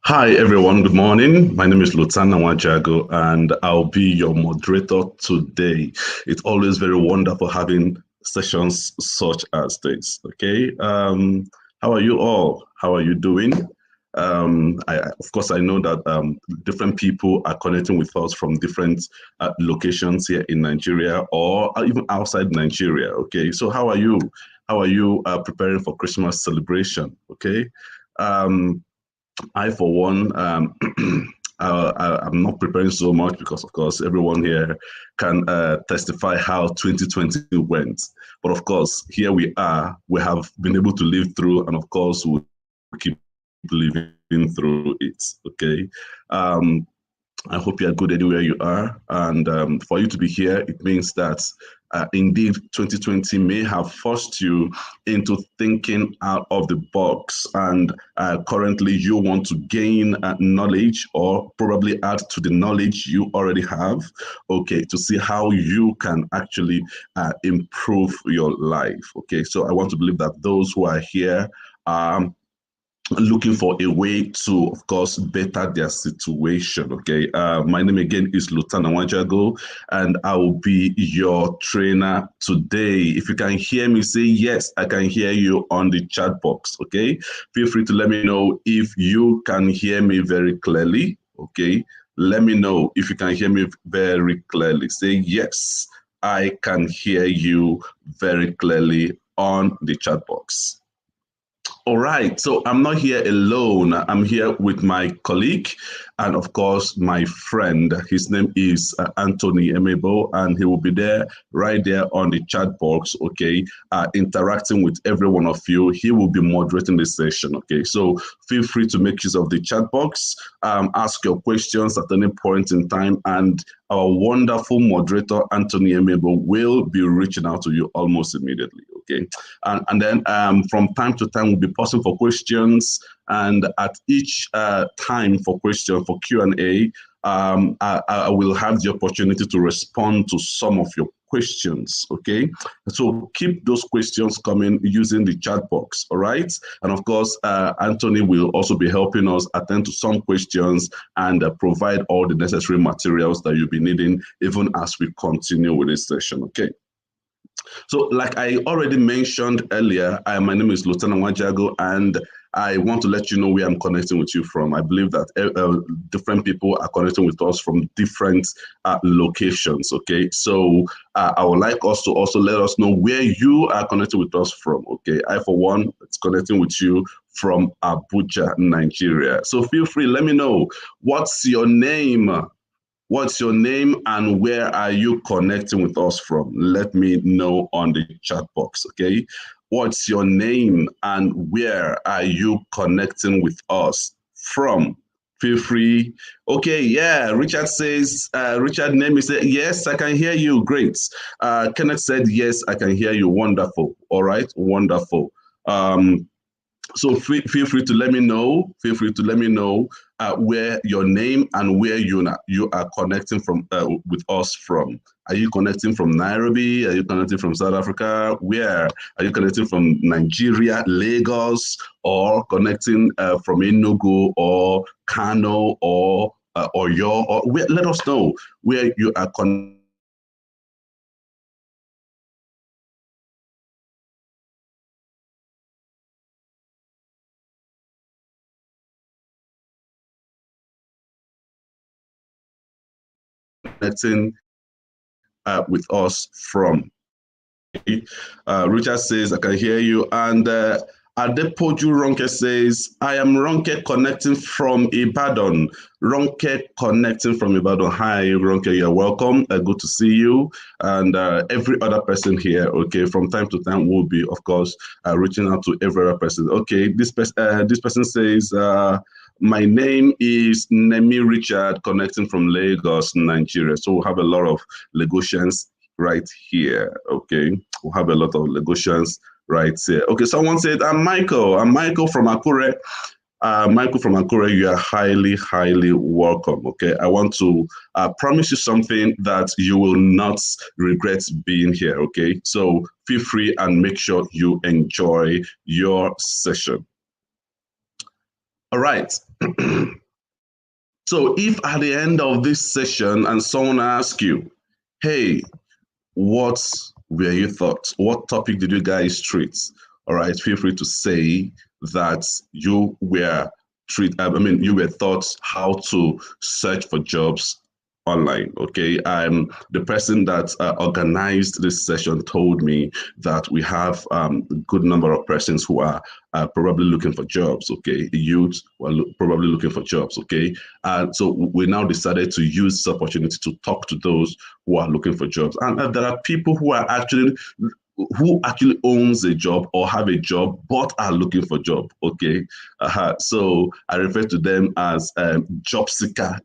Hi everyone, good morning. My name is Lutana Wajago and I'll be your moderator today. It's always very wonderful having sessions such as this. Okay, how are you all? How are you doing? Of course, I know that different people are connecting with us from different locations here in Nigeria or even outside Nigeria. Okay, so how are you? How are you preparing for Christmas celebration? Okay. I, for one, I'm not preparing so much because, of course, everyone here can testify how 2020 went. But of course, here we are. We have been able to live through, and of course, we'll keep living through it. Okay. I hope you're good anywhere you are. And for you to be here, it means that indeed 2020 may have forced you into thinking out of the box. And currently you want to gain knowledge or probably add to the knowledge you already have, okay, to see how you can actually improve your life. Okay, so I want to believe that those who are here are looking for a way to, of course, better their situation. Okay, my name again is Lutana Wajago, and I will be your trainer today. If you can hear me, say yes, I can hear you on the chat box. Okay, feel free to let me know if you can hear me very clearly. Okay, let me know if you can hear me very clearly. Say yes, I can hear you very clearly on the chat box. All right, so I'm not here alone. I'm here with my colleague and, of course, my friend. His name is Anthony Emebo, and he will be there right there on the chat box, okay, interacting with every one of you. He will be moderating the session, okay? So feel free to make use of the chat box, ask your questions at any point in time, and our wonderful moderator, Anthony Emebo, will be reaching out to you almost immediately, okay? And then from time to time, we'll be pausing for questions. And at each time for question, for Q&A, I will have the opportunity to respond to some of your questions, okay? So keep those questions coming using the chat box, all right? And of course, Anthony will also be helping us attend to some questions and provide all the necessary materials that you'll be needing even as we continue with this session, okay? So like I already mentioned earlier, my name is Lieutenant Wajago, and I want to let you know where I'm connecting with you from. I believe that different people are connecting with us from different locations, okay? So I would like us to also let us know where you are connecting with us from, okay? I, for one, it's connecting with you from Abuja, Nigeria. So feel free, let me know, what's your name? What's your name and where are you connecting with us from? Let me know on the chat box, okay? What's your name and where are you connecting with us from? Feel free. Okay, yeah, Richard says, Richard Nemi said, yes, I can hear you, great. Kenneth said, yes, I can hear you, wonderful. All right, wonderful. So feel free to let me know. Feel free to let me know where your name and where you are connecting from with us from. Are you connecting from Nairobi? Are you connecting from South Africa? Where are you connecting from? Nigeria, Lagos, or connecting from Enugu or Kano or Oyo? Or where, let us know where you are connecting. With us from. Richard says, I can hear you. And Adepoju Ronke says, I am Ronke connecting from Ibadan. Ronke connecting from Ibadan. Hi, Ronke, you're welcome. Good to see you. And every other person here, okay, from time to time, we'll be, of course, reaching out to every other person. Okay, this person says, my name is Nemi Richard, connecting from Lagos, Nigeria. So we'll have a lot of Lagosians right here, okay? We'll have a lot of Lagosians right here. Okay, someone said, I'm Michael from Akure. Michael from Akure, you are highly, highly welcome, okay? I want to promise you something that you will not regret being here, okay? So feel free and make sure you enjoy your session. All right. So if at the end of this session and someone asks you, hey, what were your thoughts? What topic did you guys treat? All right, feel free to say that you were you were taught how to search for jobs online. Okay, the person that organized this session told me that we have a good number of persons who are probably looking for jobs. Okay, the youth were probably looking for jobs. Okay, so we now decided to use this opportunity to talk to those who are looking for jobs, and there are people who actually owns a job or have a job but are looking for job. Okay, so I refer to them as job seeker.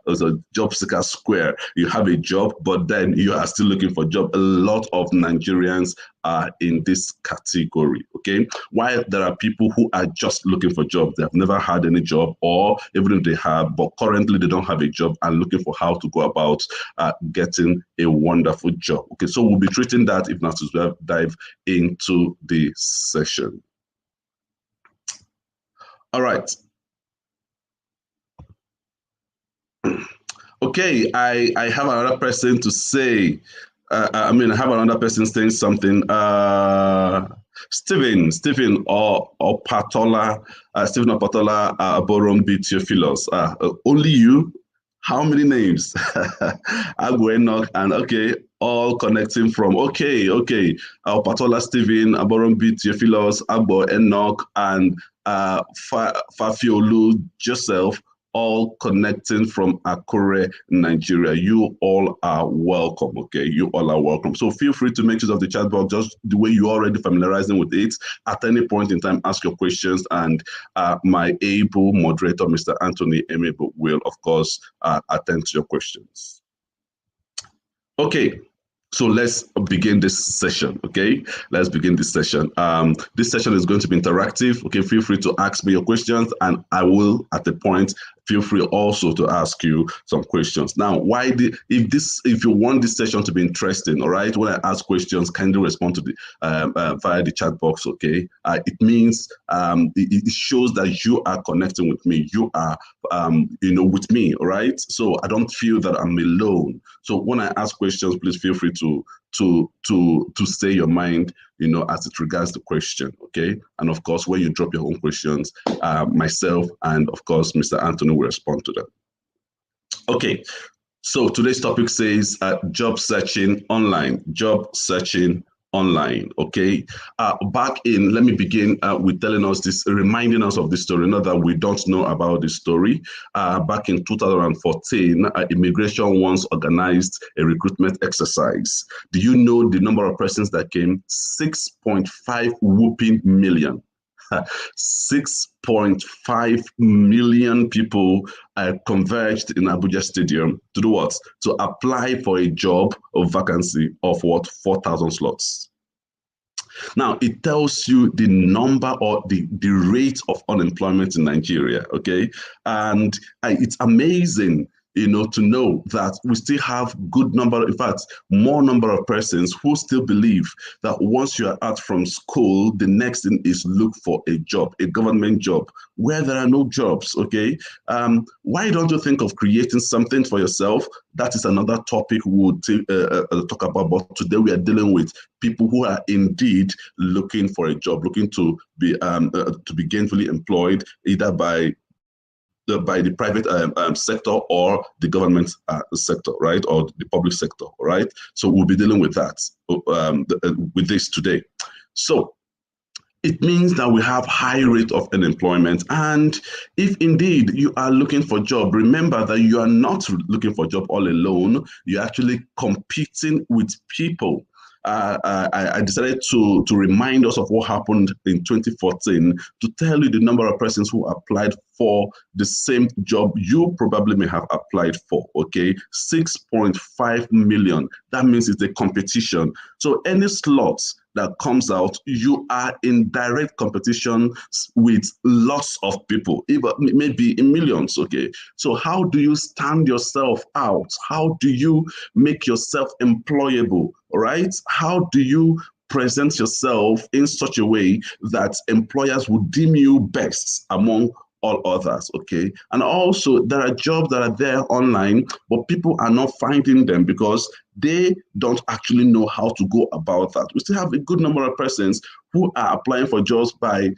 Also job seeker square. You have a job but then you are still looking for job. A lot of Nigerians are in this category. Okay, while there are people who are just looking for jobs, they have never had any job, or even if they have, but currently they don't have a job and looking for how to go about getting a wonderful job. Okay, so we'll be treating that if not to dive into the session. All right. Okay, I have another person to say. I have another person saying something. Stephen or Patola, Stephen or Patola, Borombi Theophilos. Only you? How many names? Agbo Enoch and okay, all connecting from okay. Patola Stephen, Aborombi Theophilos, Agbo Enoch, and Fafiolu Joseph, all connecting from Akure, Nigeria. You all are welcome, okay? You all are welcome. So feel free to make use of the chat box just the way you're already familiarizing with it. At any point in time, ask your questions, and my able moderator, Mr. Anthony Emebo, will, of course, attend to your questions. Okay. So let's begin this session, okay? Let's begin this session. This session is going to be interactive, okay? Feel free to ask me your questions, and I will, at the point, feel free also to ask you some questions. Now, if you want this session to be interesting, all right, when I ask questions, kindly respond to the via the chat box, okay? It means it shows that you are connecting with me. You are, with me, all right? So I don't feel that I'm alone. So when I ask questions, please feel free to say your mind, as it regards the question, okay? And of course, when you drop your own questions, myself and of course, Mr. Anthony will respond to them. Okay, so today's topic says job searching online, okay? Let me begin with telling us this, reminding us of this story, not that we don't know about this story. Back in 2014, immigration once organized a recruitment exercise. Do you know the number of persons that came? 6.5 whooping million. 6.5 million people converged in Abuja Stadium to do what? To apply for a job of vacancy of what? 4,000 slots. Now, it tells you the number or the rate of unemployment in Nigeria, okay? And it's amazing, to know that we still have good number, in fact, more number of persons who still believe that once you are out from school, the next thing is look for a job, a government job, where there are no jobs, okay? Why don't you think of creating something for yourself? That is another topic we would talk about, but today we are dealing with people who are indeed looking for a job, looking to be gainfully employed, either by the private sector or the government sector, right, or the public sector, right? So we'll be dealing with that, with this today. So it means that we have high rate of unemployment. And if indeed you are looking for a job, remember that you are not looking for a job all alone. You're actually competing with people. I decided to remind us of what happened in 2014 to tell you the number of persons who applied for the same job you probably may have applied for, okay? 6.5 million. That means it's a competition. So any slots that comes out, you are in direct competition with lots of people, even maybe in millions, okay? So how do you stand yourself out? How do you make yourself employable, all right? How do you present yourself in such a way that employers will deem you best among all others, okay? And also, there are jobs that are there online, but people are not finding them because they don't actually know how to go about that. We still have a good number of persons who are applying for jobs by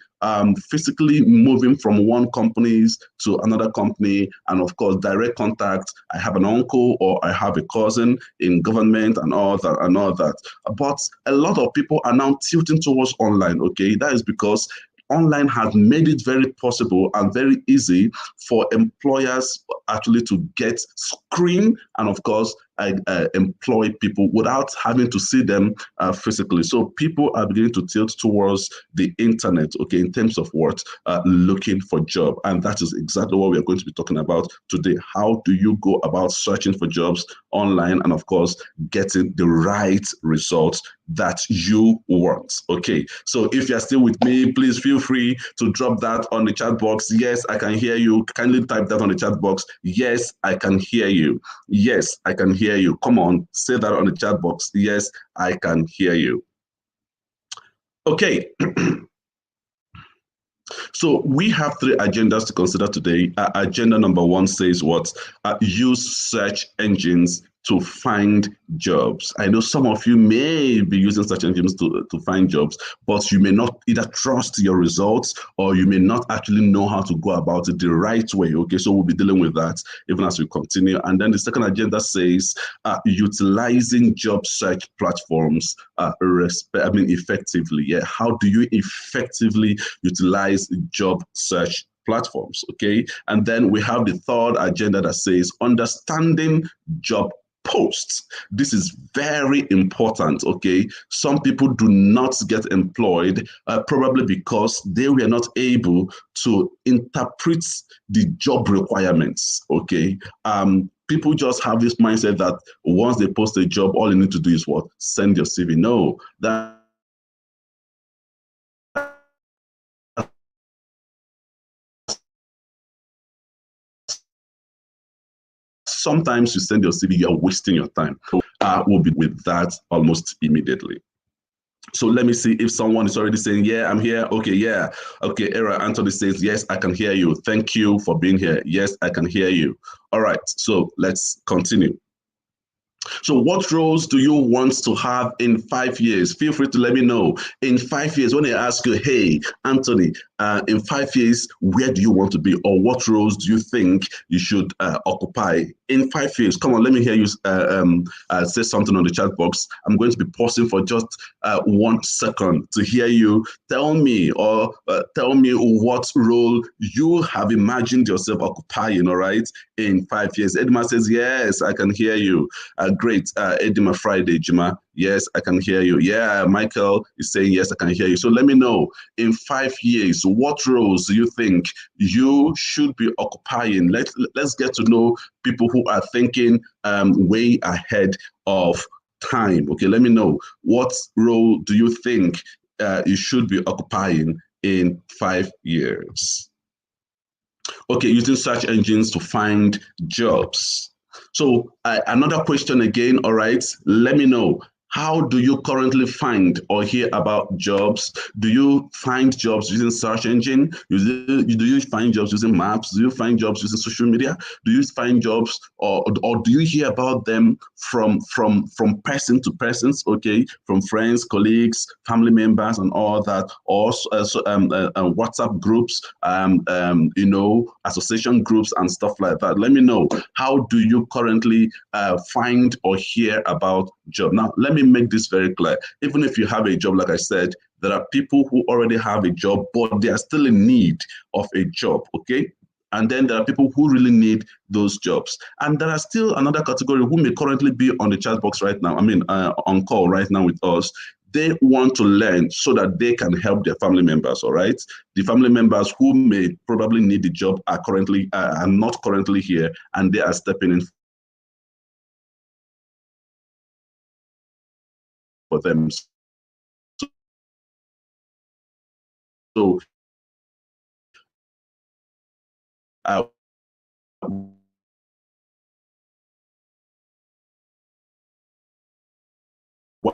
physically moving from one company to another company, and of course, direct contact. I have an uncle or I have a cousin in government and all that and all that. But a lot of people are now tilting towards online, okay? That is because online has made it very possible and very easy for employers actually to get screen and of course employ people without having to see them physically. So people are beginning to tilt towards the internet, okay, in terms of what looking for job, and that is exactly what we are going to be talking about today. How do you go about searching for jobs online and of course getting the right results that you want? Okay, so if you're still with me, please feel free to drop that on the chat box. Yes, I can hear you. Kindly type that on the chat box. Yes, I can hear you. Yes, I can hear you. Come on, say that on the chat box. Yes, I can hear you. Okay. So we have three agendas to consider today. Agenda number one says what? Use search engines to find jobs. I know some of you may be using search engines to find jobs, but you may not either trust your results or you may not actually know how to go about it the right way. Okay, so we'll be dealing with that even as we continue. And then the second agenda says utilizing job search platforms effectively. Yeah, how do you effectively utilize job search platforms? Okay, and then we have the third agenda that says understanding job posts. This is very important, okay? Some people do not get employed probably because they were not able to interpret the job requirements, okay? People just have this mindset that once they post a job, all you need to do is what? Send your CV. No, that sometimes you send your CV, you're wasting your time. So we'll be with that almost immediately. So let me see if someone is already saying, yeah, I'm here. Okay, yeah. Okay, Era Anthony says, yes, I can hear you. Thank you for being here. Yes, I can hear you. All right, so let's continue. So what roles do you want to have in 5 years? Feel free to let me know. In 5 years, when I ask you, hey, Anthony, in 5 years, where do you want to be? Or what roles do you think you should occupy in 5 years? Come on, let me hear you say something on the chat box. I'm going to be pausing for just 1 second to hear you tell me tell me what role you have imagined yourself occupying, all right, in 5 years. Edma says, yes, I can hear you. Great. Edma Friday, Jima. Yes, I can hear you. Yeah, Michael is saying, yes, I can hear you. So let me know, in 5 years, what roles do you think you should be occupying? Let's get to know people who are thinking way ahead of time. Okay, let me know, what role do you think you should be occupying in 5 years? Okay, using search engines to find jobs. So another question again, all right, let me know. How do you currently find or hear about jobs? Do you find jobs using search engine? Do you find jobs using maps? Do you find jobs using social media? Do you find jobs or do you hear about them from person to persons? Okay, from friends, colleagues, family members, and all that, or WhatsApp groups, association groups and stuff like that. Let me know. How do you currently find or hear about job? Now, let me make this very clear. Even if you have a job, like I said, there are people who already have a job, but they are still in need of a job, okay? And then there are people who really need those jobs. And there are still another category who may currently be on the chat box right now, on call right now with us. They want to learn so that they can help their family members, all right? The family members who may probably need the job are not currently here, and they are stepping in for them. So uh, why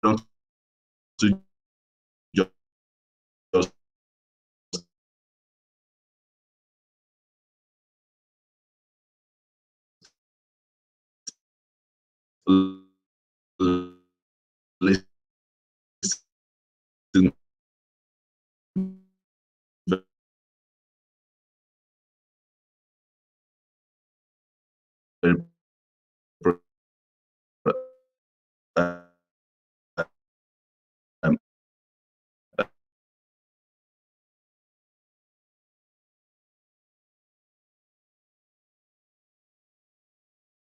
don't you just listen very um,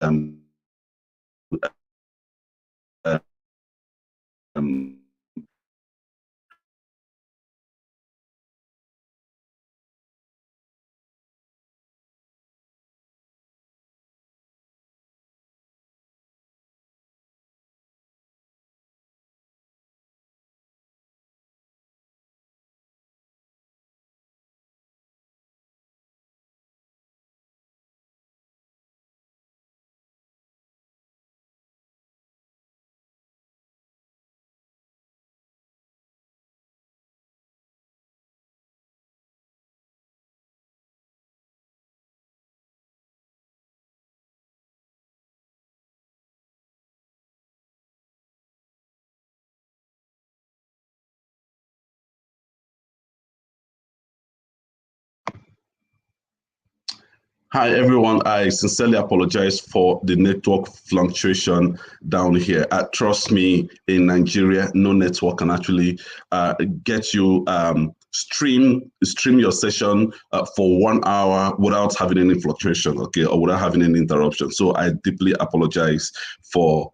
um, um, Hi, everyone. I sincerely apologize for the network fluctuation down here. Trust me, in Nigeria, no network can actually get you stream your session for 1 hour without having any fluctuation, okay, or without having any interruption. So I deeply apologize for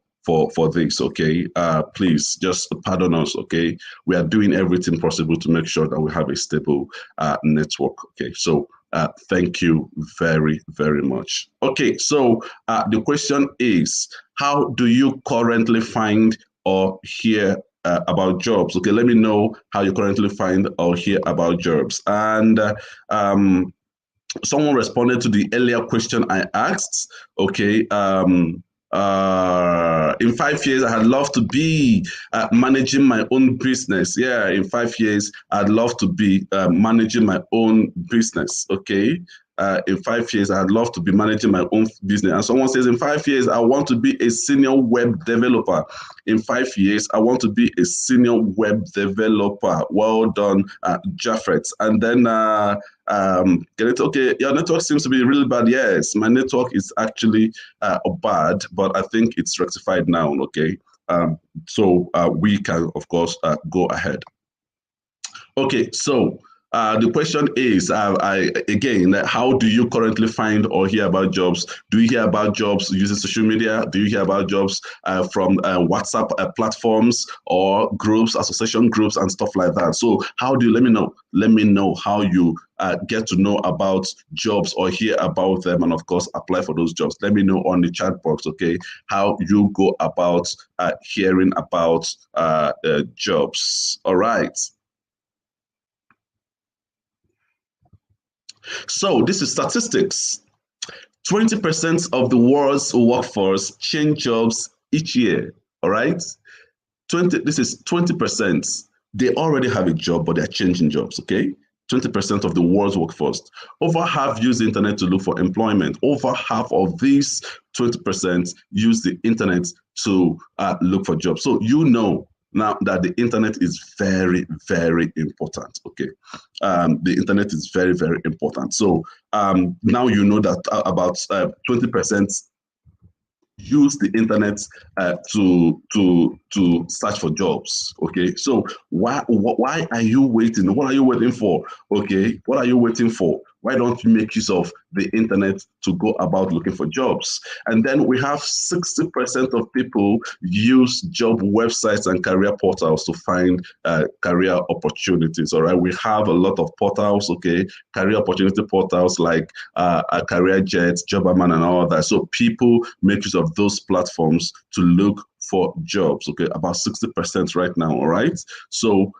this, okay. Please just pardon us, okay. We are doing everything possible to make sure that we have a stable network, okay. So thank you very, very much. Okay, so the question is, how do you currently find or hear about jobs? Okay, let me know how you currently find or hear about jobs. And someone responded to the earlier question I asked. Okay, in 5 years, I'd love to be managing my own business. Yeah, in 5 years, I'd love to be managing my own business. Okay. In 5 years, I'd love to be managing my own business. And someone says, in 5 years, I want to be a senior web developer. In 5 years, I want to be a senior web developer. Well done, Jaffet. And then get it? Okay, your network seems to be really bad. Yes, my network is actually bad, but I think it's rectified now. Okay, so we can, of course, go ahead. Okay, so the question is, again, how do you currently find or hear about jobs? Do you hear about jobs using social media? Do you hear about jobs from WhatsApp platforms or groups, association groups, and stuff like that? So how do you, let me know? Let me know how you get to know about jobs or hear about them, and of course, apply for those jobs. Let me know on the chat box, okay, how you go about hearing about jobs. All right. So this is statistics. 20% of the world's workforce change jobs each year. All right. This is 20%. They already have a job, but they're changing jobs. Okay. 20% of the world's workforce. Over half use the internet to look for employment. Over half of these 20% use the internet to look for jobs. So you know now that the internet is very, very important. Okay. The internet is very, very important. So now you know that about 20% use the internet to search for jobs. Okay, so why are you waiting? What are you waiting for? Okay, what are you waiting for? Why don't you make use of the internet to go about looking for jobs? And then we have 60% of people use job websites and career portals to find career opportunities. All right, we have a lot of portals. Okay, career opportunity portals like Career Jet, Jobberman, and all that. So people make use of those platforms to look for jobs. Okay, about 60% right now. All right, so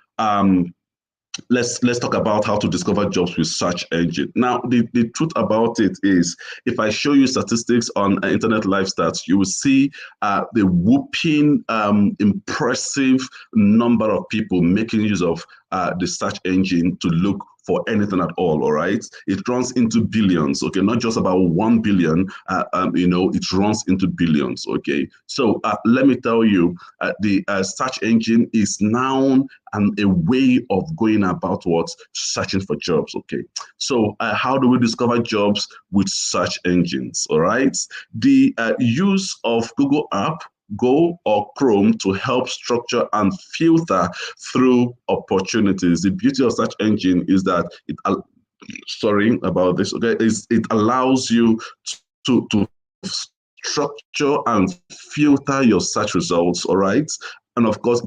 let's talk about how to discover jobs with search engine. Now, the truth about it is, if I show you statistics on Internet Live Stats, you will see the whooping impressive number of people making use of the search engine to look for anything at all right? It runs into billions, okay? Not just about 1 billion, it runs into billions, okay? So let me tell you, the search engine is now a way of going about what? Searching for jobs, okay? So how do we discover jobs with search engines, all right? The use of Google app, Go or Chrome to help structure and filter through opportunities. The beauty of search engine is that sorry about this, okay, is it allows you to structure and filter your search results, all right? And of course,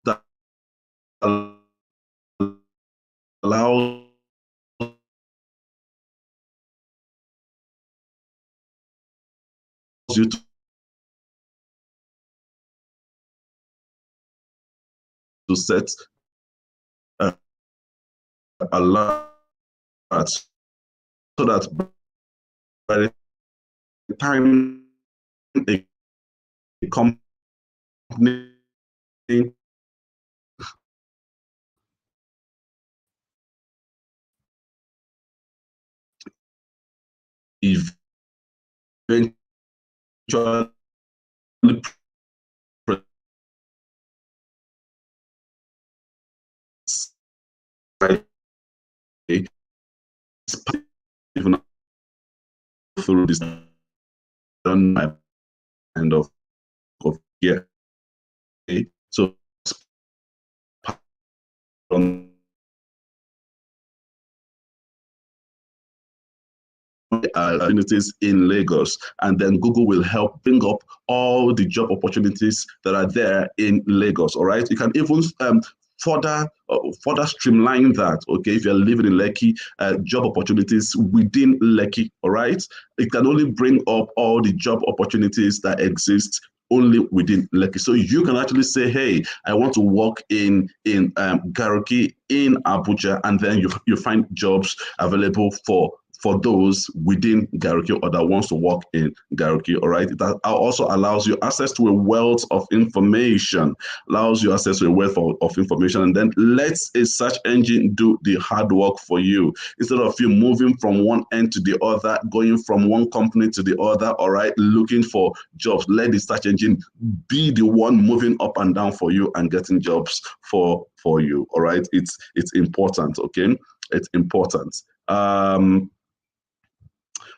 that allows you to set alerts so that by the time a company eventually even through this done kind of yeah. Okay. So on opportunities in Lagos, and then Google will help bring up all the job opportunities that are there in Lagos. All right, you can even further streamline that. Okay, if you're living in Lekki, job opportunities within Lekki. All right, it can only bring up all the job opportunities that exist only within Lekki. So you can actually say, hey, I want to work in Garki in Abuja, and then you find jobs available for those within Garki or that wants to work in Garki, all right? That also allows you access to a wealth of information, of information, and then lets a search engine do the hard work for you. Instead of you moving from one end to the other, going from one company to the other, all right, looking for jobs, let the search engine be the one moving up and down for you and getting jobs for you, all right? It's important, okay? It's important.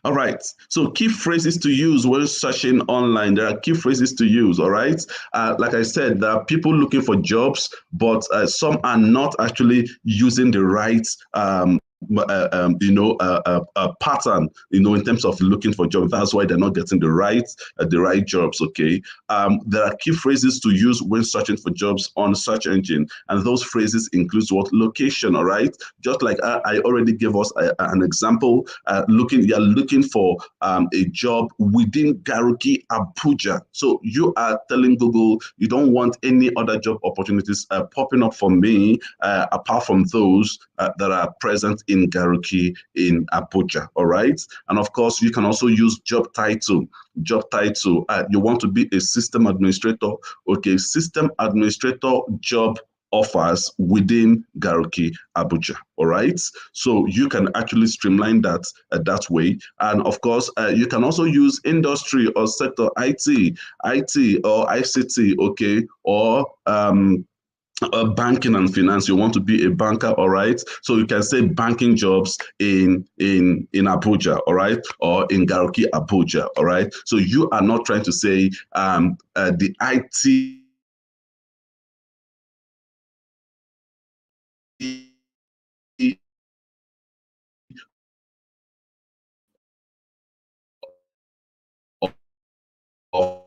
All right. So key phrases to use when searching online. There are key phrases to use. All right. Like I said, there are people looking for jobs, but some are not actually using the right pattern, in terms of looking for jobs. That's why they're not getting the right jobs. Okay. There are key phrases to use when searching for jobs on search engine, and those phrases includes what? Location. All right. Just like I already gave us an example. You're looking for a job within Garuki, Abuja. So you are telling Google you don't want any other job opportunities popping up for me apart from those that are present in Garuki in Abuja. All right. And of course, you can also use job title. Job title. You want to be a system administrator. Okay, system administrator job offers within Garuki Abuja. All right. So you can actually streamline that way. And of course, you can also use industry or sector, IT or ICT, okay, or banking and finance. You want to be a banker, all right? So you can say banking jobs in Abuja, all right, or in Garuki Abuja, all right. So you are not trying to say the IT of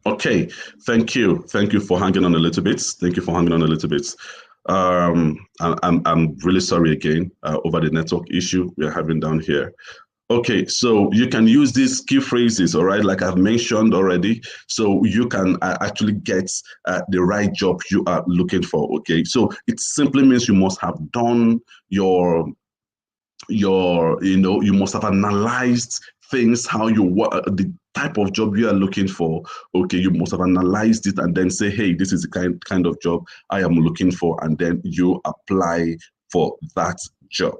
Okay, thank you for hanging on a little bit. Thank you for hanging on a little bit. I'm really sorry again over the network issue we're having down here. Okay, so you can use these key phrases, all right, like I've mentioned already, so you can actually get the right job you are looking for. Okay, so it simply means you must have done you must have analyzed things, how you what the type of job you are looking for. Okay, you must have analyzed it and then say, hey, this is the kind of job I am looking for, and then you apply for that job.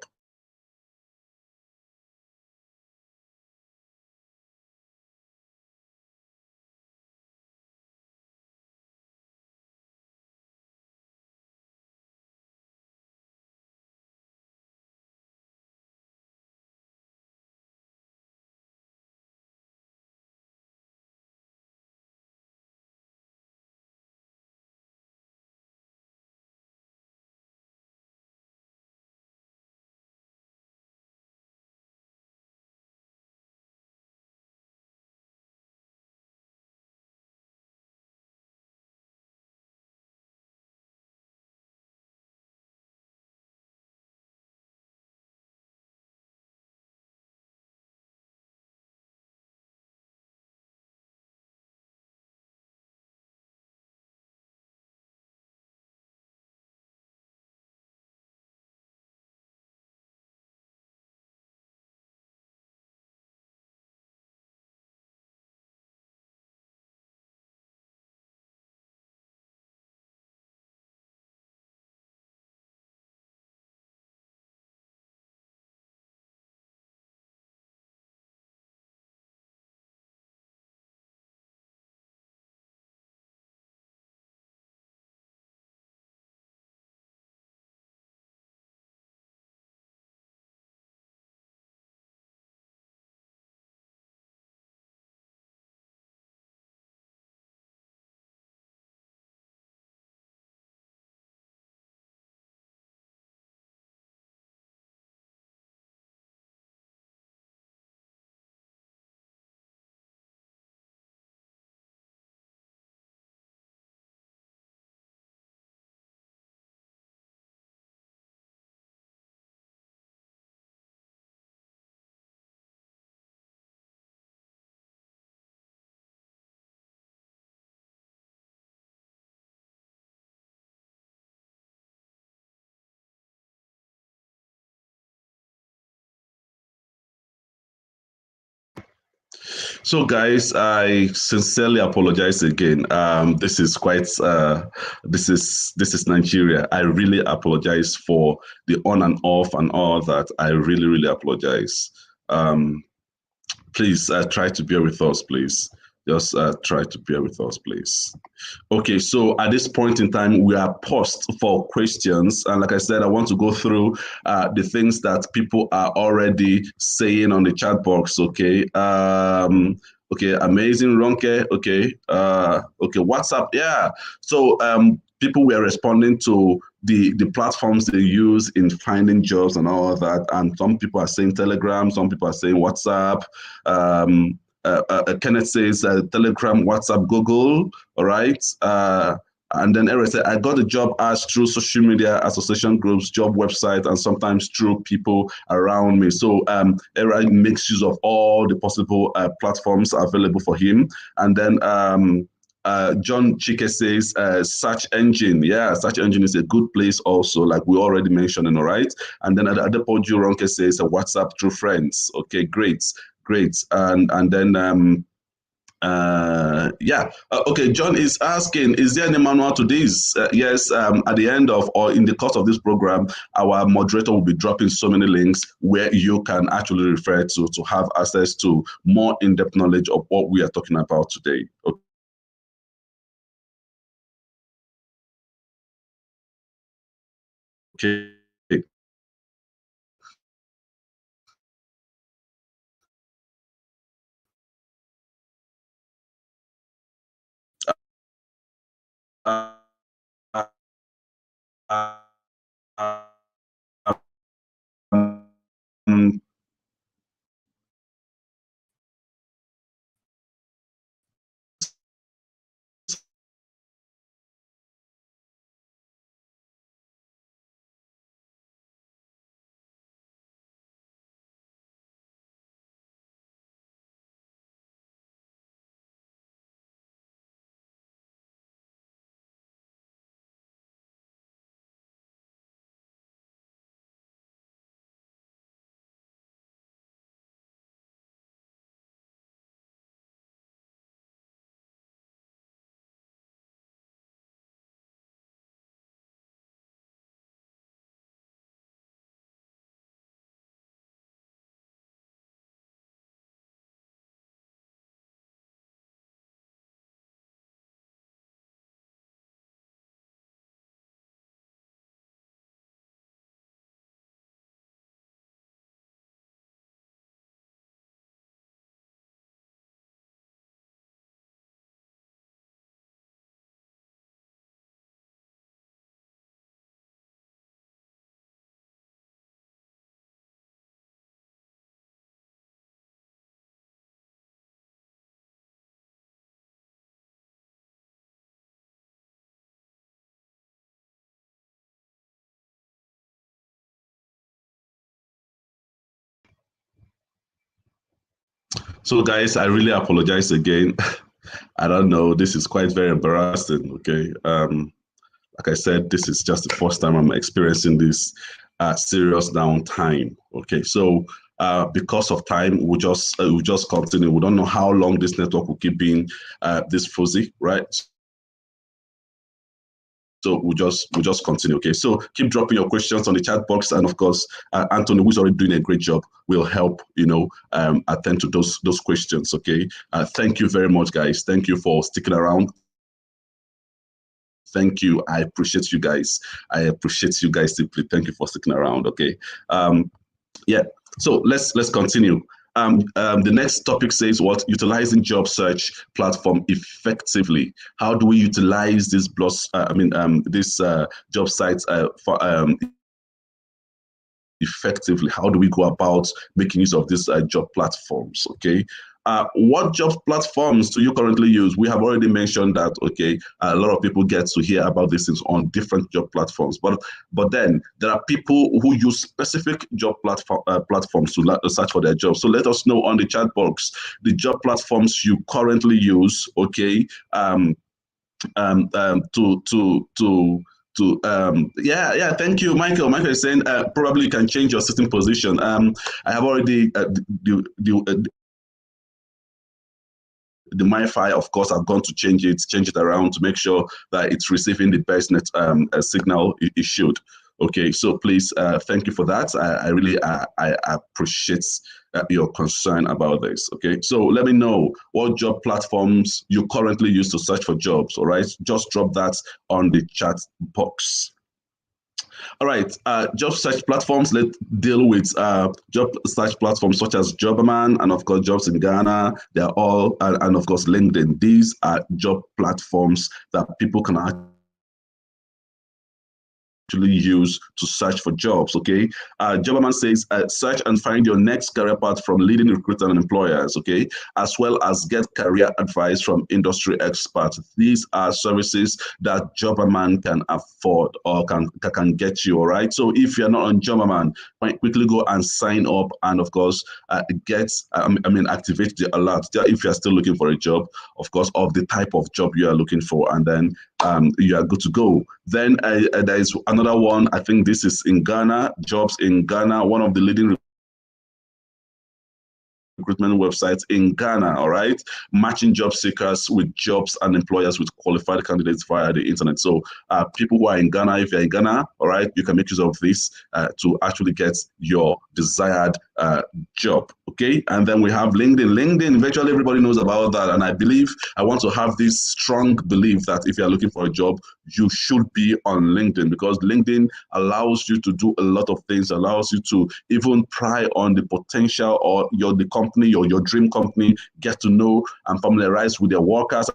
So, guys, I sincerely apologize again. This is Nigeria. I really apologize for the on and off and all that. I really, really apologize. Um, Please try to bear with us, please. Just try to bear with us, please. Okay, so at this point in time, we are paused for questions. And like I said, I want to go through the things that people are already saying on the chat box. Okay. Okay, amazing, Ronke. Okay. Okay, WhatsApp. Yeah. So people were responding to the platforms they use in finding jobs and all of that. And some people are saying Telegram, some people are saying WhatsApp. Kenneth says Telegram, WhatsApp, Google. All right. And then Eric said, I got a job as through social media, association groups, job website, and sometimes through people around me. So Eric makes use of all the possible platforms available for him. And then John Chike says, search engine. Yeah, search engine is a good place also, like we already mentioned, all right? And then Adepoju Ronke says, WhatsApp through friends. Okay, great, great. And then yeah. Okay. John is asking, is there any manual to this? Yes. At the end of or in the course of this program, our moderator will be dropping so many links where you can actually refer to have access to more in-depth knowledge of what we are talking about today. Okay. Uh, uh, uh, um, So guys, I really apologize again. I don't know. This is quite very embarrassing. Okay. Like I said, this is just the first time I'm experiencing this serious downtime. Okay. So because of time, we just continue. We don't know how long this network will keep being this fuzzy, right? So we'll just continue. Okay. So keep dropping your questions on the chat box, and of course, Anthony, who's already doing a great job, will help attend to those questions. Okay. Thank you very much, guys. Thank you for sticking around. Thank you. I appreciate you guys. I appreciate you guys deeply. Thank you for sticking around. Okay. Yeah. So let's continue. The next topic says what? Utilizing job search platform effectively. How do we utilize this job sites for effectively? How do we go about making use of these job platforms? Okay. What job platforms do you currently use? We have already mentioned that, okay, a lot of people get to hear about these things on different job platforms, but then there are people who use specific job platforms to search for their jobs. So let us know on the chat box the job platforms you currently use, okay, thank you, Michael. Michael is saying probably you can change your sitting position. I have already the MiFi, of course, I've gone to change it around to make sure that it's receiving the best net signal it should. Okay, so please, thank you for that. I really I appreciate your concern about this. Okay, so let me know what job platforms you currently use to search for jobs. All right, just drop that on the chat box. All right, job search platforms. Let's deal with job search platforms such as Jobberman and of course Jobs in Ghana. They're all and of course LinkedIn. These are job platforms that people can actually use to search for jobs. Okay, Jobberman says search and find your next career path from leading recruiters and employers. Okay, as well as get career advice from industry experts. These are services that Jobberman can afford or can get you. All right. So if you're not on Jobberman, quickly go and sign up, and of course activate the alert if you're still looking for a job, of course, of the type of job you are looking for, and then you are good to go. Then there is another one. I think this is in Ghana, Jobs in Ghana, one of the leading recruitment websites in Ghana, all right, matching job seekers with jobs and employers with qualified candidates via the internet. So people who are in Ghana, if you're in Ghana, all right, you can make use of this to actually get your desired job. Okay, and then we have LinkedIn. LinkedIn, virtually everybody knows about that, and I want to have this strong belief that if you're looking for a job, you should be on LinkedIn, because LinkedIn allows you to do a lot of things, allows you to even pry on the potential or the company or your dream company, get to know and familiarize with their workers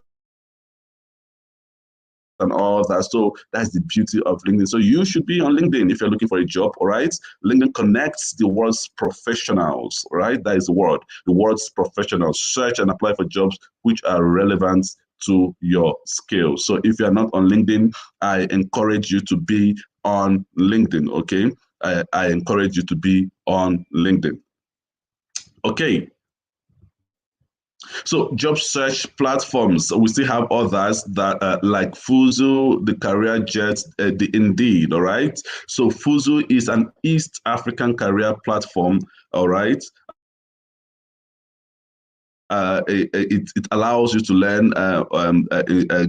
and all that. So that's the beauty of LinkedIn. So you should be on LinkedIn if you're looking for a job, all right? LinkedIn connects the world's professionals, right? That is the word, the world's professionals. Search and apply for jobs which are relevant to your skills. So if you're not on LinkedIn, I encourage you to be on LinkedIn, okay? I encourage you to be on LinkedIn. Okay. So job search platforms, we still have others that like Fuzu, the Career Jet, the Indeed, all right? So Fuzu is an East African career platform, all right? It allows you to learn,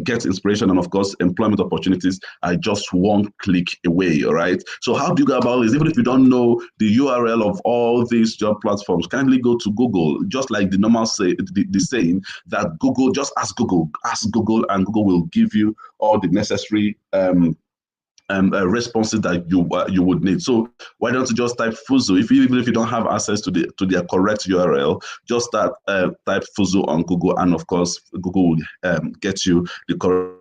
get inspiration, and of course, employment opportunities are just one click away. All right. So how do you go about this? Even if you don't know the URL of all these job platforms, kindly go to Google. Just like the normal the saying that Google, just ask Google, and Google will give you all the necessary responses that you would need. So why don't you just type Fuzu? Even if you don't have access to their correct URL, just type Fuzu on Google, and of course Google will get you the correct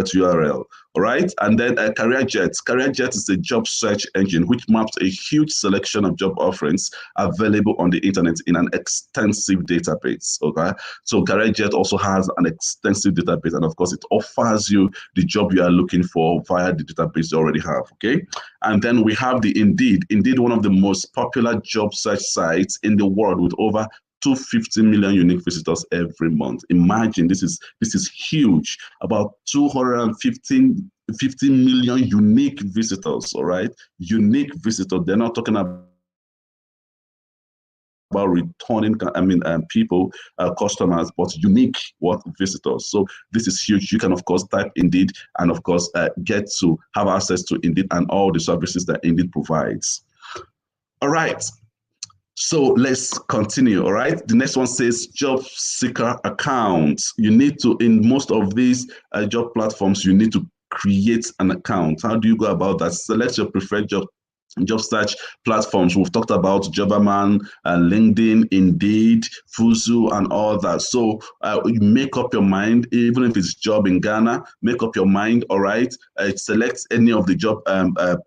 URL. All right, and then CareerJet. CareerJet is a job search engine which maps a huge selection of job offerings available on the internet in an extensive database. Okay, so CareerJet also has an extensive database, and of course, it offers you the job you are looking for via the database you already have. Okay, and then we have the Indeed. Indeed, one of the most popular job search sites in the world with over 250 million unique visitors every month. Imagine this is huge. About 250 million unique visitors. All right, unique visitors. They're not talking about returning, people, customers, but unique visitors. So this is huge. You can of course type Indeed and of course get to have access to Indeed and all the services that Indeed provides. All right. So let's continue, all right? The next one says job seeker account. You need to, in most of these job platforms, you need to create an account. How do you go about that? Select your preferred job search platforms. We've talked about Jobberman, LinkedIn, Indeed, Fuzu, and all that. So you make up your mind, even if it's job in Ghana, make up your mind, all right? Select any of the job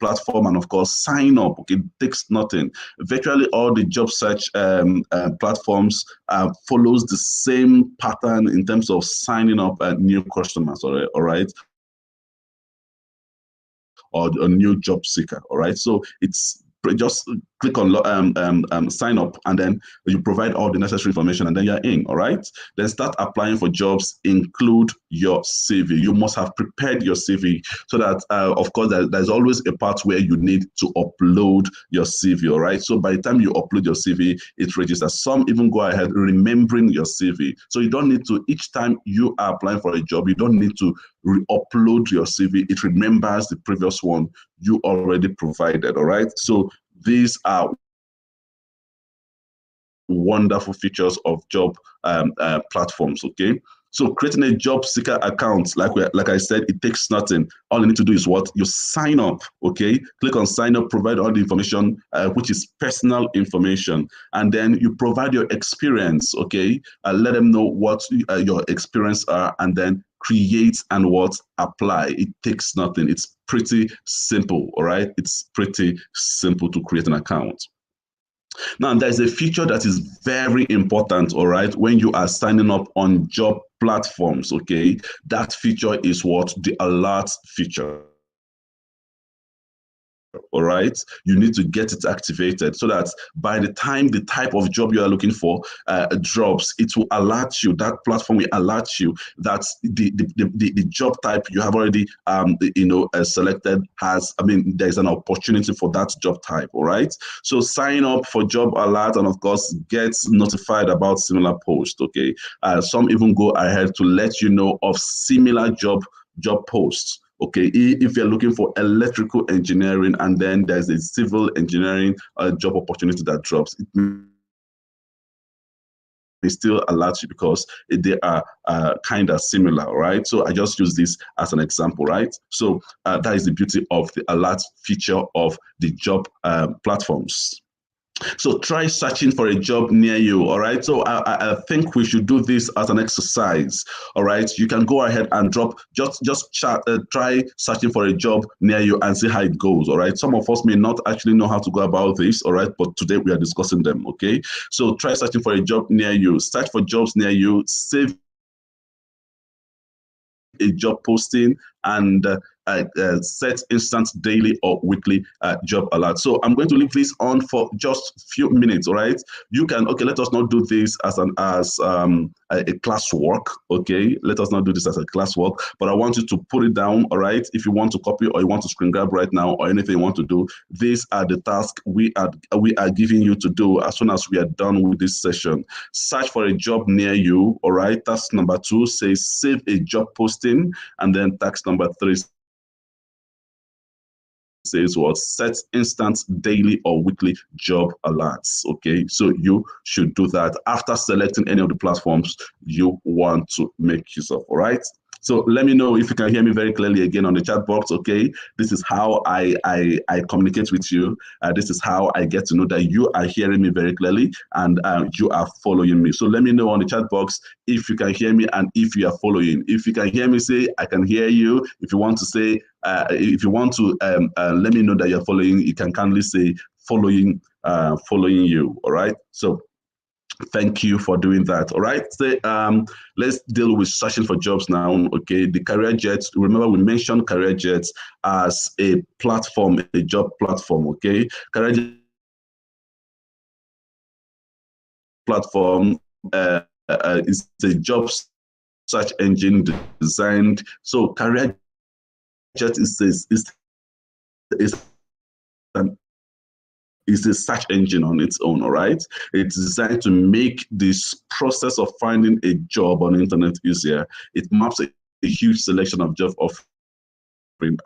platform and of course sign up. Okay, it takes nothing. Virtually all the job search platforms follows the same pattern in terms of signing up new customers, all right? Or a new job seeker. All right, so it's just click on sign up, and then you provide all the necessary information, and then you're in. All right, then start applying for jobs. Include your CV. You must have prepared your CV so that of course there's always a part where you need to upload your CV. All right, so by the time you upload your CV, it registers. Some even go ahead remembering your CV, so you don't need to, each time you are applying for a job, you don't need to re-upload your CV. It remembers the previous one you already provided. All right, so these are wonderful features of job platforms. Okay, so creating a job seeker account, like I said, it takes nothing. All you need to do is what? You sign up. Okay, click on sign up, provide all the information, which is personal information, and then you provide your experience. Okay, let them know what your experience are, and then create and what? Apply. It takes nothing. It's pretty simple. All right, it's pretty simple to create an account. Now, there's a feature that is very important, all right, when you are signing up on job platforms, okay? That feature is what? The alert feature. All right, you need to get it activated so that by the time the type of job you are looking for drops, it will alert you. That platform will alert you that the job type you have already selected has, there's an opportunity for that job type. All right, so sign up for job alert and of course get notified about similar posts. Okay, some even go ahead to let you know of similar job posts. Okay, if you're looking for electrical engineering and then there's a civil engineering job opportunity that drops, it may still alert you because they are kind of similar, right? So I just use this as an example, right? So that is the beauty of the alert feature of the job platforms. So try searching for a job near you, all right? So I think we should do this as an exercise, all right? You can go ahead and try searching for a job near you and see how it goes, all right? Some of us may not actually know how to go about this, all right? But today we are discussing them, okay? So try searching for a job near you. Search for jobs near you. Save a job posting and set instant daily or weekly job alert. So I'm going to leave this on for just a few minutes. All right, you can, okay, let us not do this as a classwork. Okay, let us not do this as a classwork, but I want you to put it down. All right, if you want to copy or you want to screen grab right now or anything you want to do, these are the tasks we are giving you to do as soon as we are done with this session. Search for a job near you. All right, task number 2 says save a job posting, and then task number 3 says what? Set instant daily or weekly job alerts. Okay, so you should do that after selecting any of the platforms you want to make use of. All right, So let me know if you can hear me very clearly again on the chat box. Okay, this is how I communicate with you. This is how I get to know that you are hearing me very clearly and you are following me. So let me know on the chat box if you can hear me and if you are following. If you can hear me, say I can hear you. If you want to say, if you want to let me know that you're following, you can kindly say following, following you. All right. So thank you for doing that. All right. So, let's deal with searching for jobs now. Okay. The career jets. Remember, we mentioned career jets as a platform, a job platform. Okay. Career platform is a job search engine designed. So, career jet is an is a search engine on its own, all right? It's designed to make this process of finding a job on the internet easier. It maps a huge selection of job offering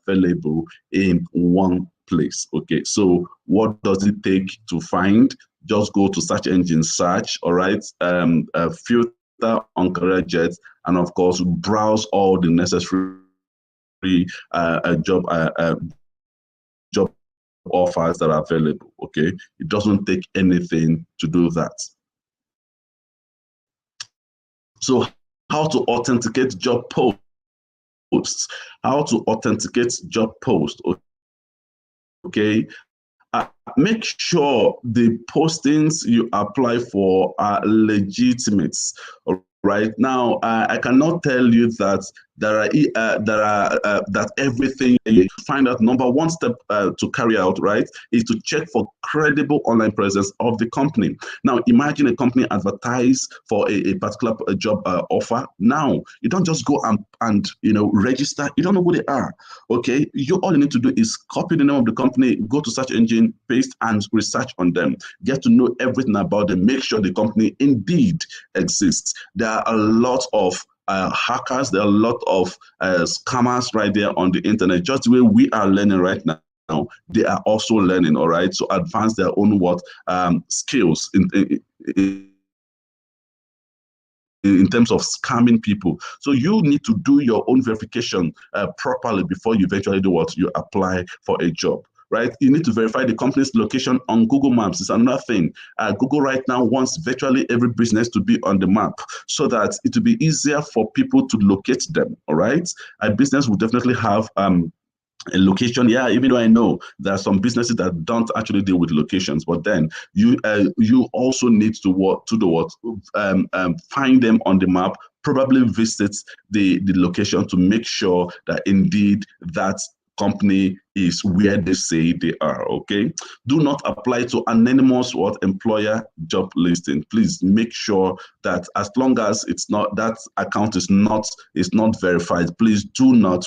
available in one place. Okay, so what does it take to find? Just go to search engine search, all right? Filter on CareerJet, and of course, browse all the necessary job offers that are available. Okay, it doesn't take anything to do that. So how to authenticate job posts? How to authenticate job posts? Okay, make sure the postings you apply for are legitimate. Right now, I cannot tell you that that everything you find out. Number one step to carry out, right, is to check for credible online presence of the company. Now, imagine a company advertise for a particular job offer. Now, you don't just go and register. You don't know who they are. Okay, all you need to do is copy the name of the company, go to search engine, paste, and research on them. Get to know everything about them. Make sure the company indeed exists. There are a lot of hackers, there are a lot of scammers right there on the internet. Just the way we are learning right now, they are also learning. All right, so advance their own skills in terms of scamming people. So you need to do your own verification properly before you eventually do what you apply for a job. Right, you need to verify the company's location on Google Maps. It's another thing. Google right now wants virtually every business to be on the map so that it will be easier for people to locate them. All right, a business will definitely have a location. Yeah, even though I know there are some businesses that don't actually deal with locations, but then you also need to find them on the map, probably visit the location to make sure that indeed that company is where they say they are. Okay, do not apply to anonymous employer job listing. Please make sure that as long as it's not, that account is not verified, please do not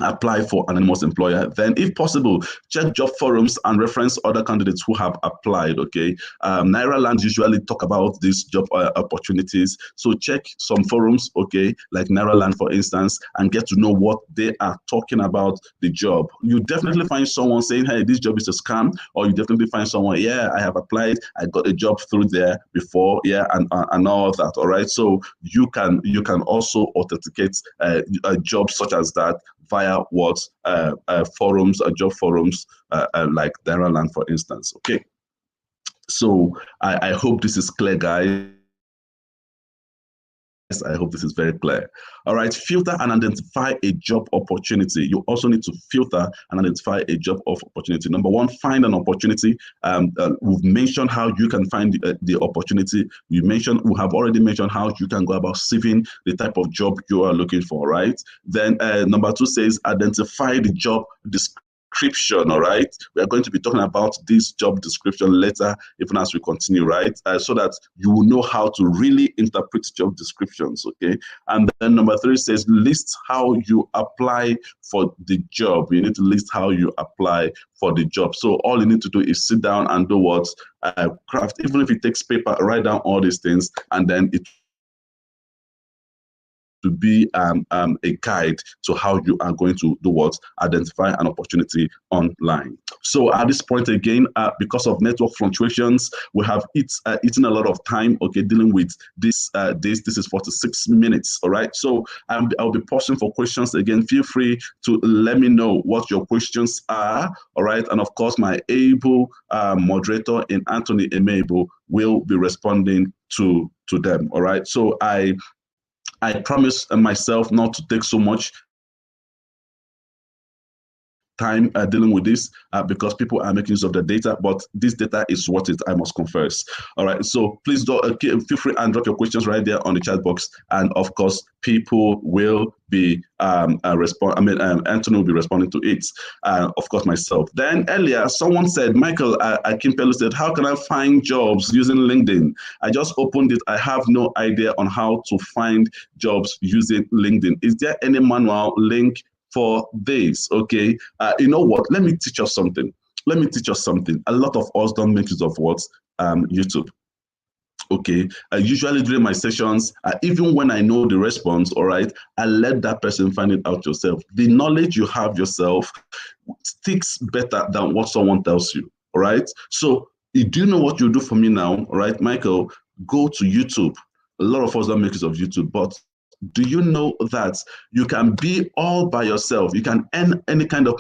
apply for anonymous employer. Then, if possible, check job forums and reference other candidates who have applied. Okay, Naira Land usually talk about these job opportunities, so check some forums, okay, like Naira Land, for instance, and get to know what they are talking about the job. You definitely find someone saying, "Hey, this job is a scam," or you definitely find someone, "Yeah, I have applied, I got a job through there before," yeah, and all of that. All right, so you can also authenticate jobs such as that via forums, job forums like Daraland, for instance. Okay, so I hope this is clear, guys. I hope this is very clear. All right, filter and identify a job opportunity. You also need to filter and identify a job opportunity. Number one, find an opportunity. We've mentioned how you can find the opportunity. We have already mentioned how you can go about saving the type of job you are looking for, right? Then number two says identify the job description. All right, we are going to be talking about this job description later, even as we continue, right? So that you will know how to really interpret job descriptions. Okay, and then number three says list how you apply for the job. You need to list how you apply for the job. So all you need to do is sit down and do what craft, even if it takes paper, write down all these things, and then it to be a guide to how you are going to do what? Identify an opportunity online. So at this point again, because of network fluctuations, we have eaten a lot of time, okay, dealing with this. This is 46 minutes, all right? So I'll be pausing for questions again. Feel free to let me know what your questions are, all right? And of course, my able moderator in Anthony Emebo will be responding to them, all right? So I promise myself not to take so much time dealing with this because people are making use of the data, but this data is worth it, I must confess. All right, so please do feel free and drop your questions right there on the chat box, and of course people will be Anthony will be responding to it, of course myself. Then earlier someone said, Michael Akimpelu said, how can I find jobs using LinkedIn? I just opened it. I have no idea on how to find jobs using LinkedIn. Is there any manual link for this? Okay, you know what? Let me teach us something. A lot of us don't make use of what? YouTube. Okay, usually during my sessions, even when I know the response, all right, I let that person find it out yourself. The knowledge you have yourself sticks better than what someone tells you, all right? So do you know what you do for me now, all right, Michael? Go to YouTube. A lot of us don't make use of YouTube, but do you know that you can be all by yourself? You can earn any kind of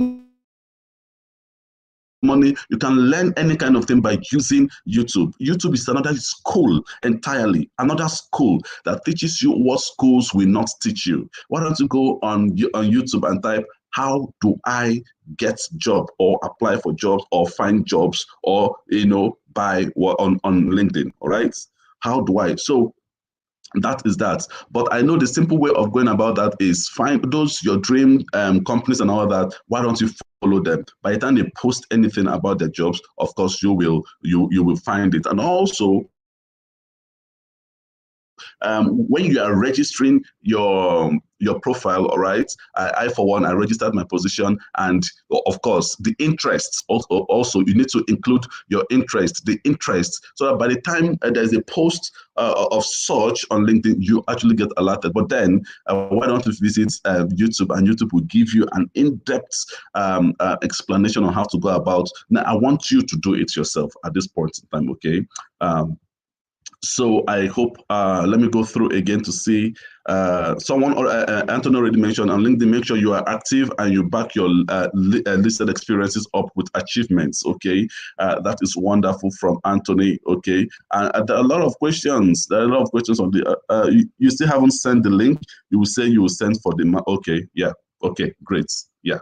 money. You can learn any kind of thing by using YouTube. YouTube is another school entirely, another school that teaches you what schools will not teach you. Why don't you go on YouTube and type, how do I get job or apply for jobs or find jobs, or, you know, on LinkedIn, all right? How do I? So that is that. But I know the simple way of going about that is find those your dream companies and all that. Why don't you follow them? By the time they post anything about their jobs, of course you will find it. And also, when you are registering your profile, all right, I for one, I registered my position, and of course the interests also you need to include your interest, so that by the time there's a post of such on LinkedIn, you actually get alerted. But then why don't you visit YouTube, and YouTube will give you an in-depth explanation on how to go about. Now I want you to do it yourself at this point in time, okay? So I hope, let me go through again to see someone, or Anthony already mentioned on LinkedIn, make sure you are active and you back your listed experiences up with achievements, okay? That is wonderful from Anthony, okay? And there are a lot of questions. There are a lot of questions on the, you still haven't sent the link. You will say you will send for the, okay, yeah, okay, great, yeah.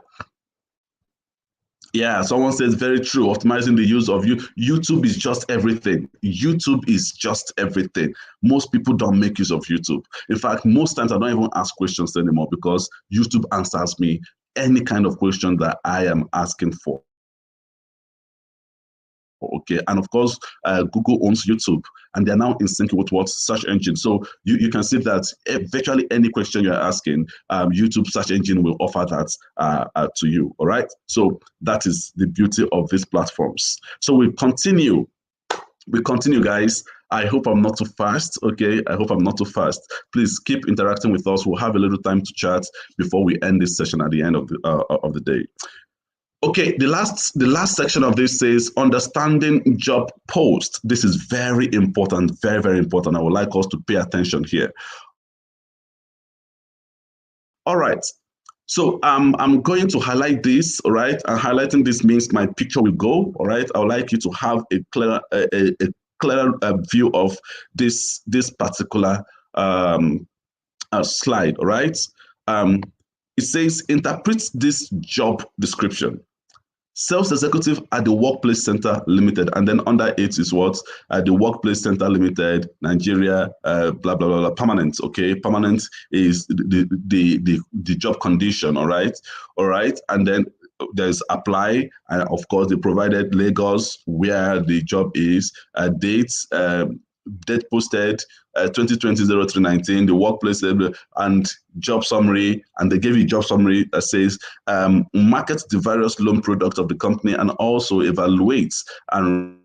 Yeah, someone says very true. Optimizing the use of YouTube is just everything. YouTube is just everything. Most people don't make use of YouTube. In fact, most times I don't even ask questions anymore because YouTube answers me any kind of question that I am asking for. Okay, and of course, Google owns YouTube, and they're now in sync with what search engine. So you can see that virtually any question you're asking, YouTube search engine will offer that to you. All right, so that is the beauty of these platforms. So we continue, guys. I hope I'm not too fast. Okay, I hope I'm not too fast. Please keep interacting with us. We'll have a little time to chat before we end this session at the end of the day. Okay, the last section of this says understanding job post. This is very important, very, very important. I would like us to pay attention here. All right. So I'm going to highlight this, all right? And highlighting this means my picture will go, all right? I would like you to have a clear view of this particular slide, all right? It says interpret this job description. Sales executive at the Workplace Center Limited, and then under it is what? The Workplace Center Limited, Nigeria, blah, blah, blah, blah, permanent, okay? Permanent is the job condition, all right? All right, and then there's apply, and of course they provided Lagos, where the job is, dates, date posted, 2020-03-19, the workplace, and job summary, and they gave you job summary that says market the various loan products of the company and also evaluates and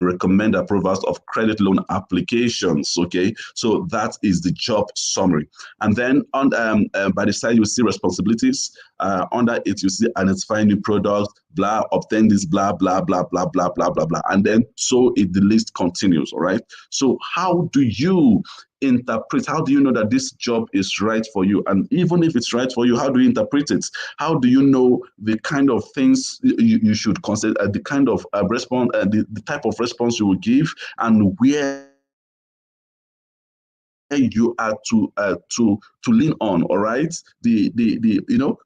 recommend approvals of credit loan applications. Okay, so that is the job summary. And then on by the side, you see responsibilities. Under it, you see identifying new products, blah, obtain this, blah, blah, blah, blah, blah, blah, blah, blah. And then so the list continues. All right. So how do you interpret? How do you know that this job is right for you? And even if it's right for you, how do you interpret it? How do you know the kind of things you should consider, the kind of response, the type of response you will give, and where you are to lean on? All right,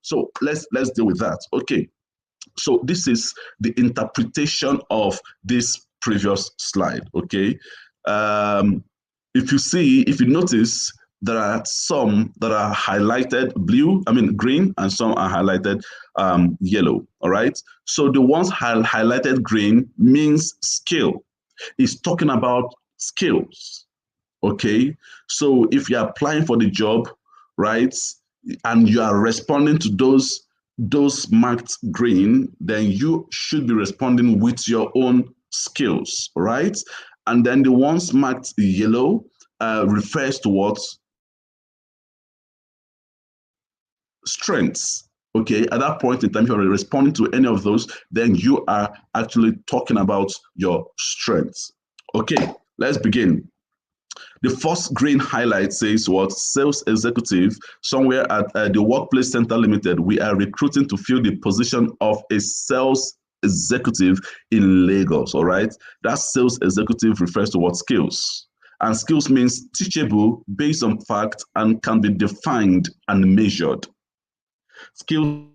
so let's deal with that. Okay, so this is the interpretation of this previous slide. Okay, if you notice, there are some that are highlighted green, and some are highlighted yellow. All right, so the ones highlighted green means skill. It's talking about skills. Okay, so if you're applying for the job, right, and you are responding to those marked green, then you should be responding with your own skills, right? And then the ones marked yellow refers to what? Strengths. Okay, at that point in time, if you're responding to any of those, then you are actually talking about your strengths. Okay, let's begin. The first green highlight says what? Sales executive, somewhere at the Workplace Center Limited. We are recruiting to fill the position of a sales executive in Lagos. All right, that sales executive refers to what? Skills. And skills means teachable, based on fact, and can be defined and measured. Skills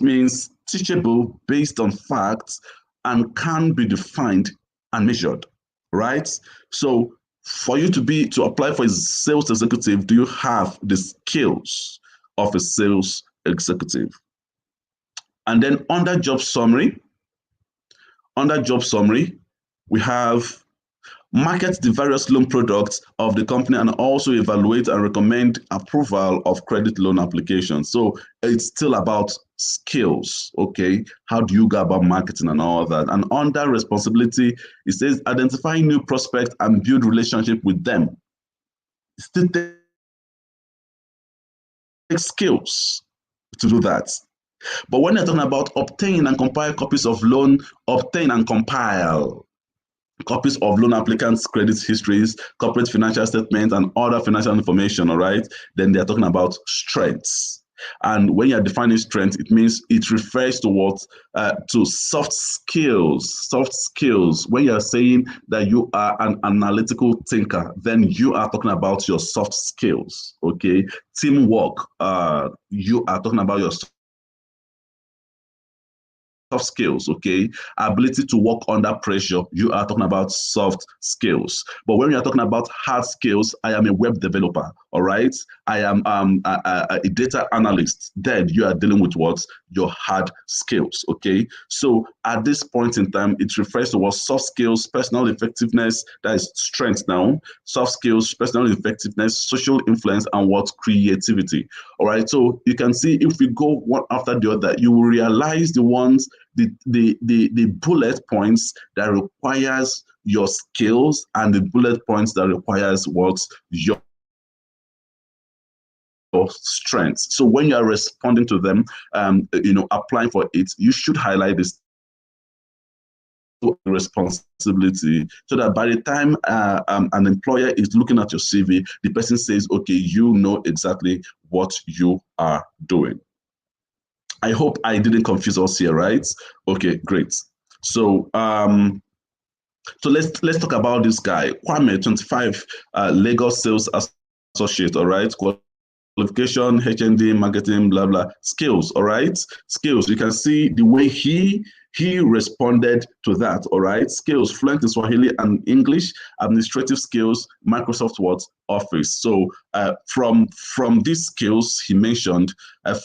means teachable, based on facts, and can be defined and measured. Right? So for you to apply for a sales executive, do you have the skills of a sales executive? And then under job summary, we have market the various loan products of the company and also evaluate and recommend approval of credit loan applications. So it's still about skills. Okay, how do you go about marketing and all that? And under responsibility, it says identify new prospects and build relationship with them. It still takes skills to do that. But when you're talking about obtain and compile copies of loan, obtain and compile copies of loan applicants' credit histories, corporate financial statements, and other financial information, all right, then they're talking about strengths. And when you're defining strength, it means it refers to what? To soft skills. Soft skills. When you're saying that you are an analytical thinker, then you are talking about your soft skills. Okay, teamwork. You are talking about your soft skills. Okay, ability to work under pressure, you are talking about soft skills. But when you are talking about hard skills, I am a web developer. All right, I am a data analyst. Then you are dealing with what? Your hard skills. Okay, so at this point in time, it refers to what? Soft skills, personal effectiveness, that is strength now. Soft skills, personal effectiveness, social influence, and what? Creativity. All right, so you can see if we go one after the other, you will realize the ones, the bullet points that requires your skills and the bullet points that requires what? Your strengths. So when you are responding to them, applying for it, you should highlight this responsibility, so that by the time an employer is looking at your CV, the person says, okay, you know exactly what you are doing. I hope I didn't confuse us here, right? Okay, great. So so let's talk about this guy, Kwame, 25, Lagos sales associate. All right, qualification, HND, marketing, blah blah. Skills, all right, skills. You can see the way he responded to that. All right, skills: fluent in Swahili and English, administrative skills, Microsoft Word, Office. So from these skills he mentioned,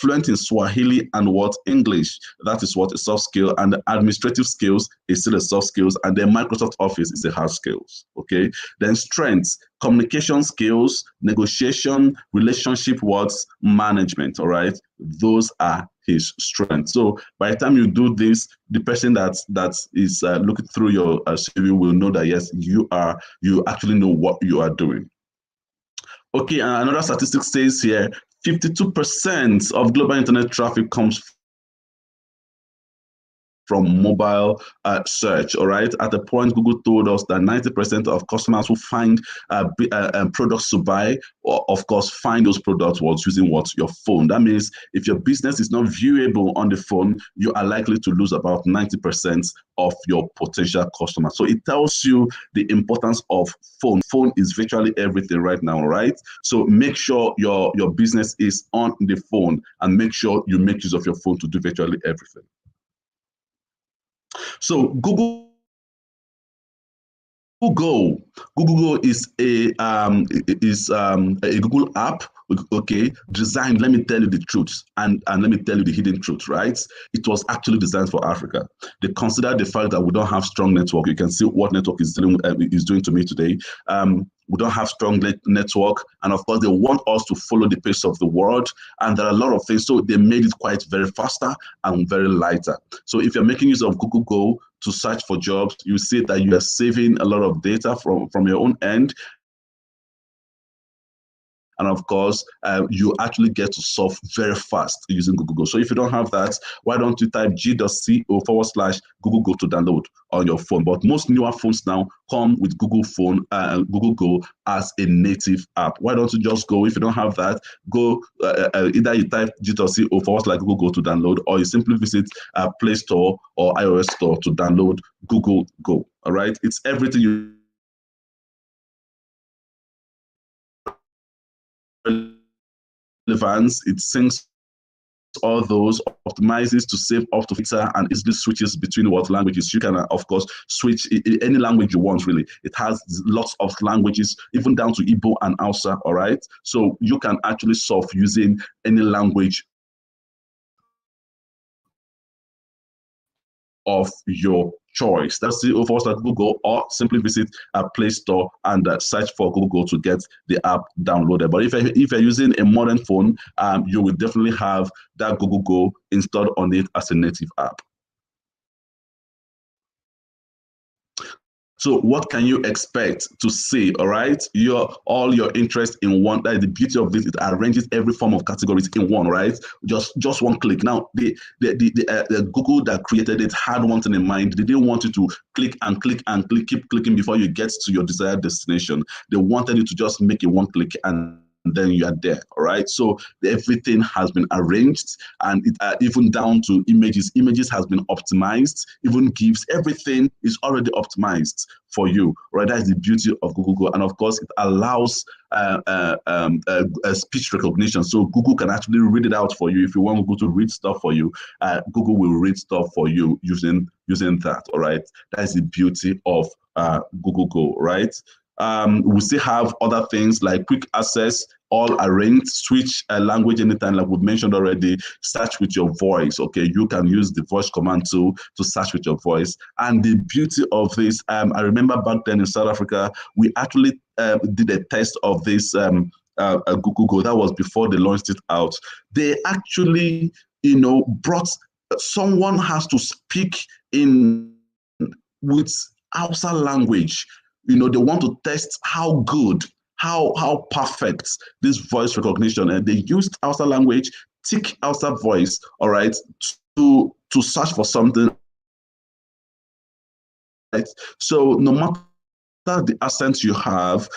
fluent in Swahili and what? English. That is what? A soft skill. And the administrative skills is still a soft skills. And then Microsoft Office is a hard skills. Okay. Then strengths: communication skills, negotiation, relationship words, management. All right. Those are his strength. So by the time you do this, the person that is looking through your CV will know that yes, you actually know what you are doing. Okay, and another statistic says here, 52% of global internet traffic comes from mobile search. All right. At the point, Google told us that 90% of customers who find products to buy, or of course, find those products was using what? Your phone. That means if your business is not viewable on the phone, you are likely to lose about 90% of your potential customers. So it tells you the importance of phone. Phone is virtually everything right now, right? So make sure your business is on the phone, and make sure you make use of your phone to do virtually everything. So Google Go is a Google app, okay, designed. Let me tell you the truth, and let me tell you the hidden truth. Right? It was actually designed for Africa. They consider the fact that we don't have strong network. You can see what network is doing to me today. We don't have strong network, and of course, they want us to follow the pace of the world. And there are a lot of things, so they made it quite very faster and very lighter. So if you're making use of Google Go to search for jobs, you see that you are saving a lot of data from your own end. And of course, you actually get to solve very fast using Google Go. So if you don't have that, why don't you type g.co/Google Go to download on your phone? But most newer phones now come with Google Google Go as a native app. Why don't you just go? If you don't have that, go either you type g.co/Google Go to download, or you simply visit Play Store or iOS Store to download Google Go. All right, it's everything you relevance. It syncs all those, optimizes to save up to data, and easily switches between what languages. You can of course switch any language you want. Really, it has lots of languages, even down to Igbo and Hausa. All right, so you can actually solve using any language of your choice. That's the first at Google, or simply visit a Play Store and search for Google to get the app downloaded. But if you're using a modern phone, you will definitely have that Google Go installed on it as a native app. So what can you expect to see? All right, all your interest in one. That is the beauty of this. It arranges every form of categories in one. Right, just one click. Now the Google that created it had one thing in mind. They didn't want you to click and click and click, keep clicking before you get to your desired destination. They wanted you to just make a one click and then you are there. All right, so everything has been arranged, and it even down to images has been optimized. Even GIFs, everything is already optimized for you. Right, that's the beauty of Google Go. And of course, it allows speech recognition, so Google can actually read it out for you. If you want Google to read stuff for you, Google will read stuff for you using that. All right, that's the beauty of Google Go. Right. We still have other things like quick access, all arranged, switch language anytime, like we've mentioned already, search with your voice. Okay, you can use the voice command to search with your voice. And the beauty of this, I remember back then in South Africa, we actually did a test of this Google Go. That was before they launched it out. They actually, brought someone has to speak in with Hausa language. They want to test how good, how perfect this voice recognition, and they used Hausa language, thick Hausa voice, all right, to search for something. Right? So no matter the accent you have,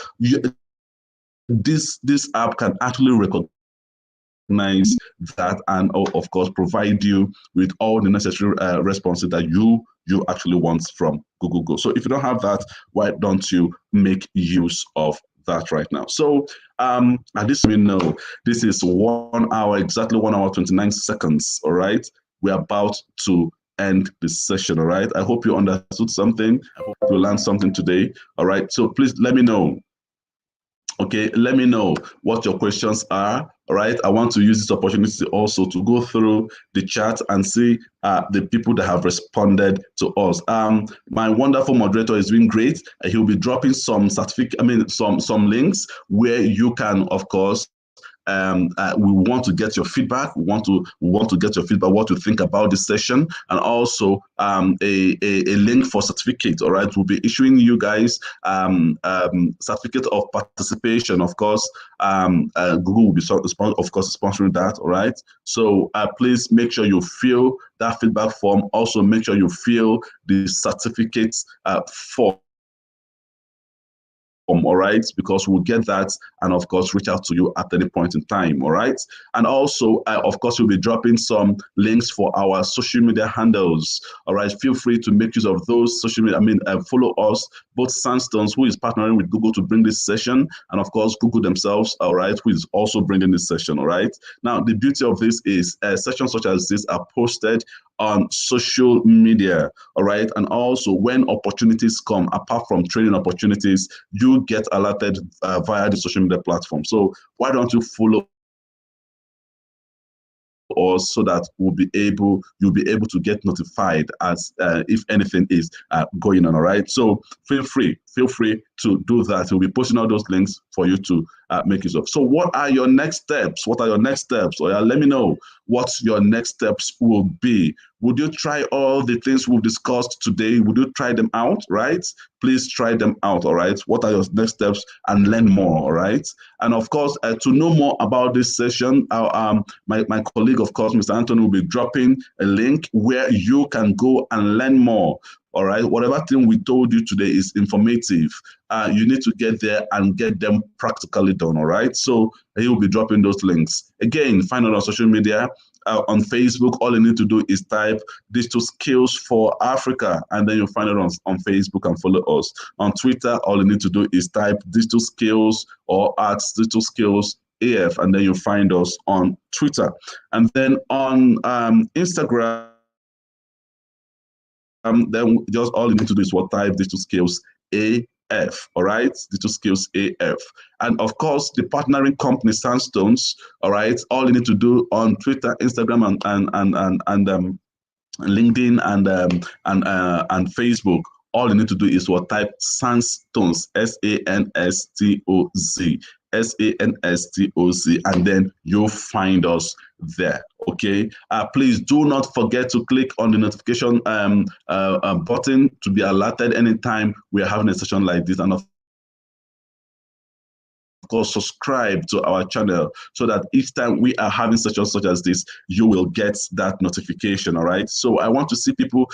this app can actually recognize that, and of course provide you with all the necessary responses that you actually want from Google Go. So if you don't have that, why don't you make use of that right now? So at this we know this is 1 hour, exactly 1 hour 29 seconds. All right, we're about to end this session. All right, I hope you understood something. I hope you learned something today. All right, so please let me know. Okay, let me know what your questions are. All right, I want to use this opportunity also to go through the chat and see the people that have responded to us. My wonderful moderator is doing great. He'll be dropping some some links where you can, of course, we want to get your feedback. We want to get your feedback, what you think about this session, and also a link for certificate. All right, we'll be issuing you guys certificate of participation. Of course, Google will be of course sponsoring that. All right, so please make sure you fill that feedback form. Also, make sure you fill the certificates form. All right, because we'll get that and of course reach out to you at any point in time. All right, and also of course we'll be dropping some links for our social media handles. All right, feel free to make use of those social media. Follow us, both Sandstones, who is partnering with Google to bring this session, and of course Google themselves, all right, who is also bringing this session. All right, now the beauty of this is sessions such as this are posted on social media. All right, and also when opportunities come, apart from training opportunities, you get alerted via the social media platform. So why don't you follow us so that you'll be able to get notified as if anything is going on. All right, so feel free to do that. We'll be posting all those links for you to make use of. So what are your next steps? Or let me know what your next steps will be. Would you try all the things we've discussed today? Would you try them out? Right, please try them out. All right, what are your next steps, and learn more. All right, and of course to know more about this session, my colleague, of course, Mr. Anthony, will be dropping a link where you can go and learn more. All right, whatever thing we told you today is informative. You need to get there and get them practically done. All right, so he will be dropping those links. Again, find out on social media. On Facebook, all you need to do is type Digital Skills for Africa, and then you'll find it on Facebook and follow us. On Twitter, all you need to do is type Digital Skills or at Digital Skills AF, and then you'll find us on Twitter. And then on Instagram, then just all you need to do is type Digital Skills AF. All right, Digital Skills AF. And of course, the partnering company Sandstones. All right, all you need to do on Twitter, Instagram, and LinkedIn and Facebook. All you need to do is type Sandstones, SANSTOZ, SANSTOZ, and then you'll find us there. Okay, please do not forget to click on the notification button to be alerted anytime we are having a session like this, and of course subscribe to our channel so that each time we are having sessions such as this, you will get that notification. All right, so I want to see people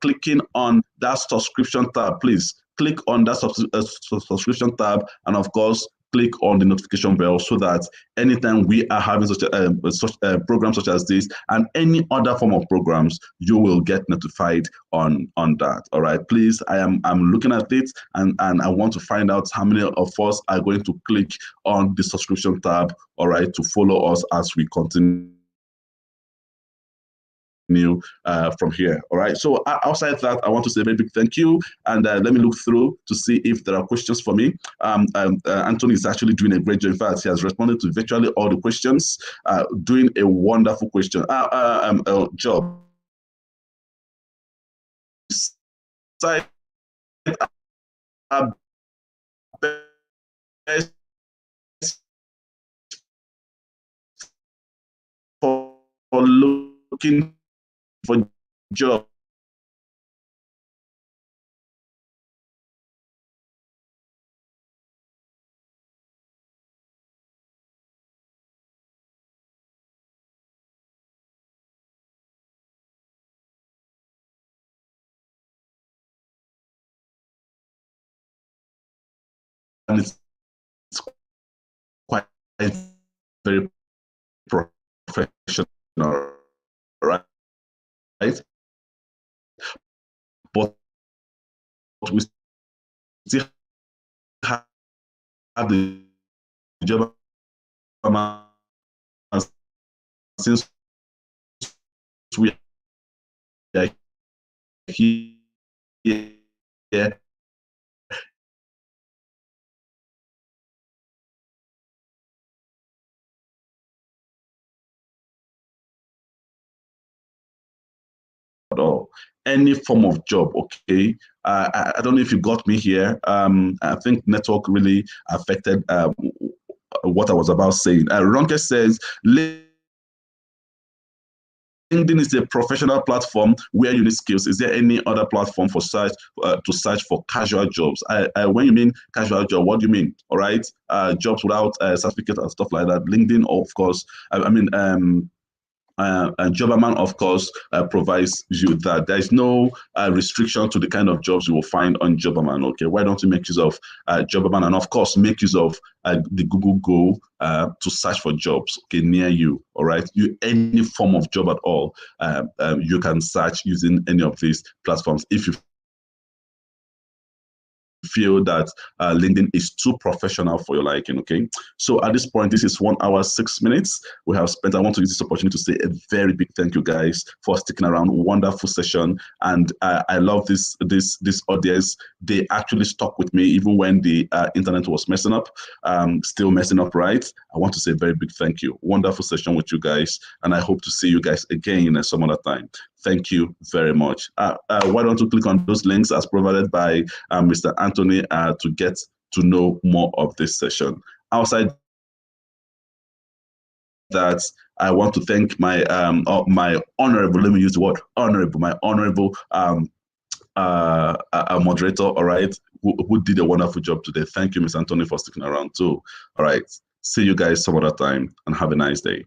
clicking on that subscription tab. Please click on that subscription tab, and of course click on the notification bell so that anytime we are having such a program such as this and any other form of programs, you will get notified on that. All right, please, I'm looking at it, and I want to find out how many of us are going to click on the subscription tab, all right, to follow us as we continue from here. All right, so outside that, I want to say a very big thank you, and let me look through to see if there are questions for me. Anthony is actually doing a great job. In fact, he has responded to virtually all the questions, doing a wonderful job. Side best for looking for job. And it's quite very professional, right? But we still have the job since we are here. At all, any form of job. Okay, I don't know if you got me here. I think network really affected what I was about saying. Ronke says, LinkedIn is a professional platform where you need skills. Is there any other platform for search to search for casual jobs? When you mean casual job, what do you mean? All right, jobs without certificate and stuff like that. LinkedIn, of course. And Jobberman, of course, provides you that. There is no restriction to the kind of jobs you will find on Jobberman. Okay, why don't you make use of Jobberman, and of course make use of the Google Go to search for jobs, okay, near you. All right, any form of job at all, you can search using any of these platforms. If you feel that LinkedIn is too professional for your liking, okay? So at this point, this is 1 hour, 6 minutes we have spent. I want to use this opportunity to say a very big thank you, guys, for sticking around. Wonderful session. And I love this audience. They actually stuck with me even when the internet was messing up, still messing up, right? I want to say a very big thank you. Wonderful session with you guys. And I hope to see you guys again some other time. Thank you very much. Why don't you click on those links as provided by Mr. Anthony to get to know more of this session. Outside that, I want to thank my my honorable, let me use the word honorable, my honorable moderator, all right, who did a wonderful job today. Thank you, Mr. Anthony, for sticking around too. All right, see you guys some other time and have a nice day.